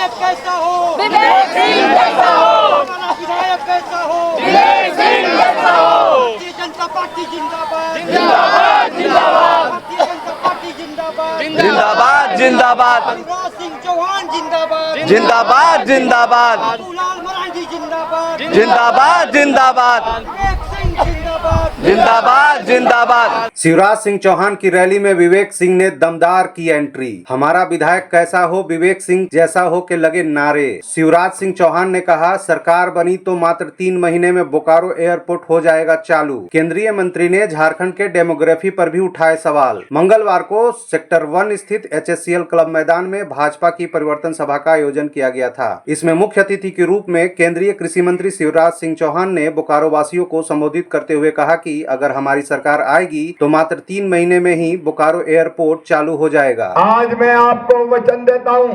विधायक कैसा हो, विवेक सिंह जैसा हो, हमारा विधायक कैसा हो, विवेक सिंह जैसा हो। भारतीय जनता पार्टी जिंदाबाद, जिंदाबाद जिंदाबाद भारतीय जनता पार्टी जिंदाबाद, जिंदाबाद जिंदाबाद शिवराज सिंह चौहान जिंदाबाद, जिंदाबाद जिंदाबाद बाबूलाल मरांडी जिंदाबाद, जिंदाबाद जिंदाबाद विवेक सिंह जिंदाबाद, जिंदाबाद जिंदाबाद। शिवराज सिंह चौहान की रैली में विवेक सिंह ने दमदार की एंट्री। हमारा विधायक कैसा हो, विवेक सिंह जैसा हो के लगे नारे। शिवराज सिंह चौहान ने कहा, सरकार बनी तो मात्र 3 महीने में बोकारो एयरपोर्ट हो जाएगा चालू। केंद्रीय मंत्री ने झारखंड के डेमोग्राफी पर भी उठाए सवाल। मंगलवार को सेक्टर 1 स्थित HSCL क्लब मैदान में भाजपा की परिवर्तन सभा का आयोजन किया गया था। इसमें मुख्य अतिथि के रूप में केंद्रीय कृषि मंत्री शिवराज सिंह चौहान ने बोकारो वासियों को संबोधित करते हुए कहा कि अगर हमारी सरकार आएगी तो मात्र 3 महीने में ही बोकारो एयरपोर्ट चालू हो जाएगा। आज मैं आपको वचन देता हूं,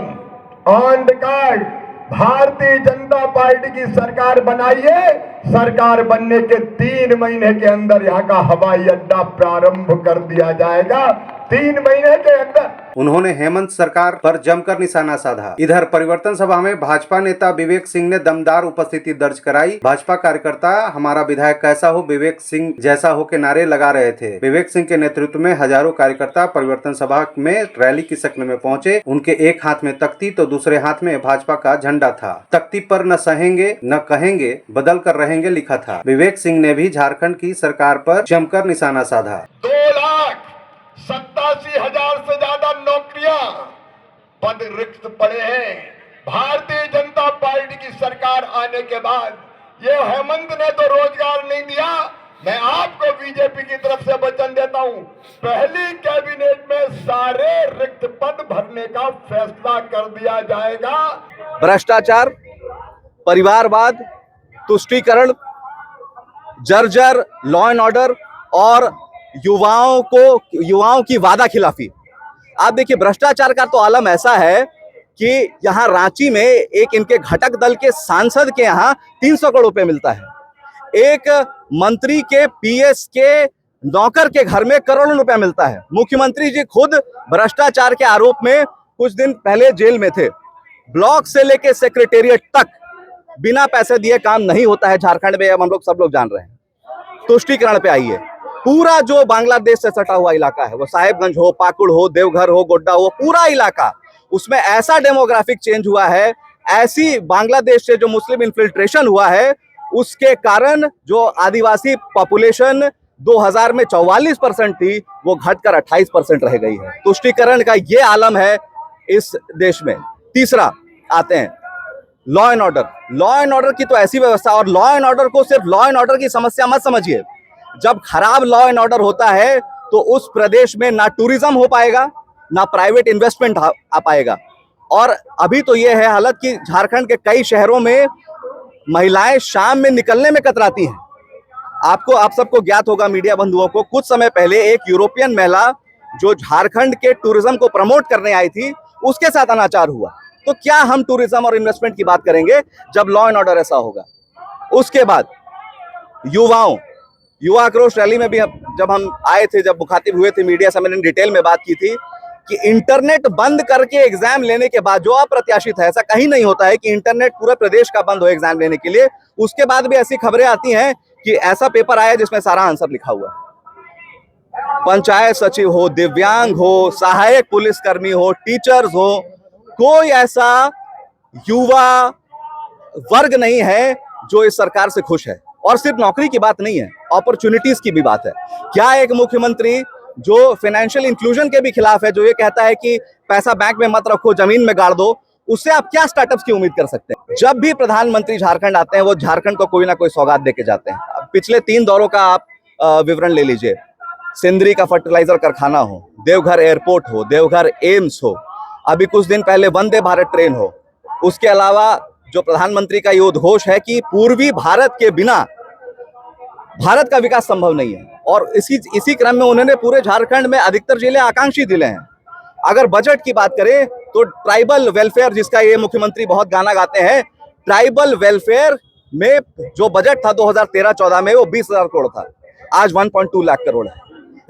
on record, Bharatiya Janata party की सरकार बनाइए। सरकार बनने के 3 महीने के अंदर यहाँ का हवाई अड्डा प्रारंभ कर दिया जाएगा। 3 महीने के अंदर। उन्होंने हेमंत सरकार पर जमकर निशाना साधा। इधर परिवर्तन सभा में भाजपा नेता विवेक सिंह ने दमदार उपस्थिति दर्ज कराई। भाजपा कार्यकर्ता हमारा विधायक कैसा हो, विवेक सिंह जैसा हो के नारे लगा रहे थे। विवेक सिंह के नेतृत्व में हजारों कार्यकर्ता परिवर्तन सभा में रैली की शक्ल में पहुंचे। उनके एक हाथ में तख्ती तो दूसरे हाथ में भाजपा का झंडा था। तख्ती पर न सहेंगे न कहेंगे, बदल कर रहेंगे लिखा था। विवेक सिंह ने भी झारखंड की सरकार पर जमकर निशाना साधा। 2,87,000 से ज्यादा नौकरियां, पद रिक्त पड़े हैं। भारतीय जनता पार्टी की सरकार आने के बाद ये हेमंत ने तो रोजगार नहीं दिया। मैं आपको बीजेपी की तरफ से वचन देता हूं, पहली कैबिनेट में सारे रिक्त पद भरने का फैसला कर दिया जाएगा। भ्रष्टाचार, परिवारवाद, तुष्टीकरण, जर्जर लॉ एंड ऑर्डर और युवाओं की वादा खिलाफी। आप देखिए, भ्रष्टाचार का तो आलम ऐसा है कि यहाँ रांची में एक इनके घटक दल के सांसद के यहाँ 300 करोड़ रुपए मिलता है। एक मंत्री के PS के नौकर के घर में करोड़ों रुपया मिलता है। मुख्यमंत्री जी खुद भ्रष्टाचार के आरोप में कुछ दिन पहले जेल में थे। ब्लॉक से लेके सेक्रेटेरिएट तक बिना पैसे दिए काम नहीं होता है झारखंड में, अब हम लोग सब लोग जान रहे हैं। तुष्टीकरण पे आइए, पूरा जो बांग्लादेश से सटा हुआ इलाका है, वो साहेबगंज हो, पाकुड़ हो, देवघर हो, गोड्डा हो, पूरा इलाका, उसमें ऐसा डेमोग्राफिक चेंज हुआ है, ऐसी बांग्लादेश से जो मुस्लिम इन्फिल्ट्रेशन हुआ है, उसके कारण जो आदिवासी पॉपुलेशन 2000 में 44% थी, वो घटकर 28% रह गई है। तुष्टीकरण का ये आलम है इस देश में। तीसरा आते हैं law and order. Law and order की तो ऐसी व्यवस्था, और लॉ एंड ऑर्डर को सिर्फ लॉ एंड ऑर्डर की समस्या मत समझिए। जब खराब लॉ एंड ऑर्डर होता है तो उस प्रदेश में ना टूरिज्म हो पाएगा, ना प्राइवेट इन्वेस्टमेंट आ पाएगा। और अभी तो ये है हालत कि झारखंड के कई शहरों में महिलाएं शाम में निकलने में कतराती हैं। आप सबको ज्ञात होगा, मीडिया बंधुओं को, कुछ समय पहले एक यूरोपियन महिला जो झारखंड के टूरिज्म को प्रमोट करने आई थी, उसके साथ अनाचार हुआ। तो क्या हम टूरिज्म और इन्वेस्टमेंट की बात करेंगे जब लॉ एंड ऑर्डर ऐसा होगा? उसके बाद युवा आक्रोश रैली में भी जब हम आए थे, जब मुखातिब हुए थे मीडिया से, मैंने डिटेल में बात की थी कि इंटरनेट बंद करके एग्जाम लेने के बाद, जो अप्रत्याशित है, ऐसा कहीं नहीं होता है कि इंटरनेट पूरे प्रदेश का बंद हो एग्जाम लेने के लिए, उसके बाद भी ऐसी खबरें आती हैं कि ऐसा पेपर आया जिसमें सारा आंसर लिखा हुआ है। पंचायत सचिव हो, दिव्यांग हो, सहायक पुलिसकर्मी हो, टीचर्स हो, कोई ऐसा युवा वर्ग नहीं है जो इस सरकार से खुश है। और सिर्फ नौकरी की बात नहीं है, अपॉर्चुनिटीज की भी बात है। क्या एक मुख्यमंत्री जो फाइनेंशियल इंक्लूजन के भी खिलाफ है, जो ये कहता है कि पैसा बैंक में मत रखो, जमीन में गाड़ दो, उससे आप क्या स्टार्टअप्स की उम्मीद कर सकते हैं? जब भी प्रधानमंत्री झारखंड आते हैं, वो झारखंड को कोई ना कोई सौगात देके जाते हैं। पिछले 3 दौरों का आप विवरण ले लीजिए। सिंदरी का फर्टिलाइजर कारखाना हो, देवघर एयरपोर्ट हो, देवघर एम्स हो, अभी कुछ दिन पहले वंदे भारत ट्रेन हो। उसके अलावा जो प्रधानमंत्री का ये उद्घोष है कि पूर्वी भारत के बिना भारत का विकास संभव नहीं है, और इसी क्रम में उन्होंने पूरे झारखंड में अधिकतर जिले आकांक्षी जिले हैं। अगर बजट की बात करें तो ट्राइबल वेलफेयर, जिसका ये मुख्यमंत्री बहुत गाना गाते हैं, ट्राइबल वेलफेयर में जो बजट था 2013-14 में, वो 20,000 करोड़ था, आज 1.2 लाख करोड़ है।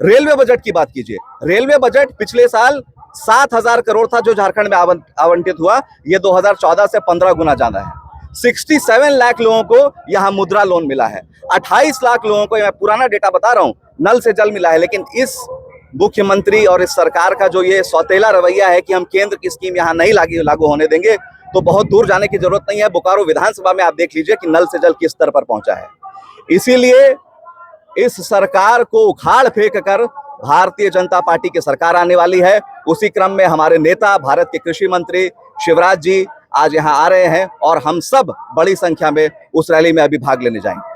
रेलवे बजट की बात कीजिए, रेलवे बजट पिछले साल 7,000 करोड़ था जो झारखंड में आवंटित हुआ, ये 2014 से 15 गुना ज्यादा है। 67 लाख लोगों को यहाँ मुद्रा लोन मिला है। 28 लाख लोगों को, मैं पुराना डेटा बता रहा हूँ, नल से जल मिला है। लेकिन इस मुख्यमंत्री और इस सरकार का जो ये सौतेला रवैया है कि हम केंद्र की स्कीम यहाँ नहीं लागू होने देंगे, तो बहुत दूर जाने की जरूरत नहीं है। बोकारो विधानसभा में आप देख लीजिए कि नल से जल किस स्तर पर पहुंचा है। इसीलिए इस सरकार को उखाड़ फेंक कर भारतीय जनता पार्टी की सरकार आने वाली है। उसी क्रम में हमारे नेता, भारत के कृषि मंत्री शिवराज जी आज यहाँ आ रहे हैं और हम सब बड़ी संख्या में उस रैली में अभी भाग लेने जाएंगे।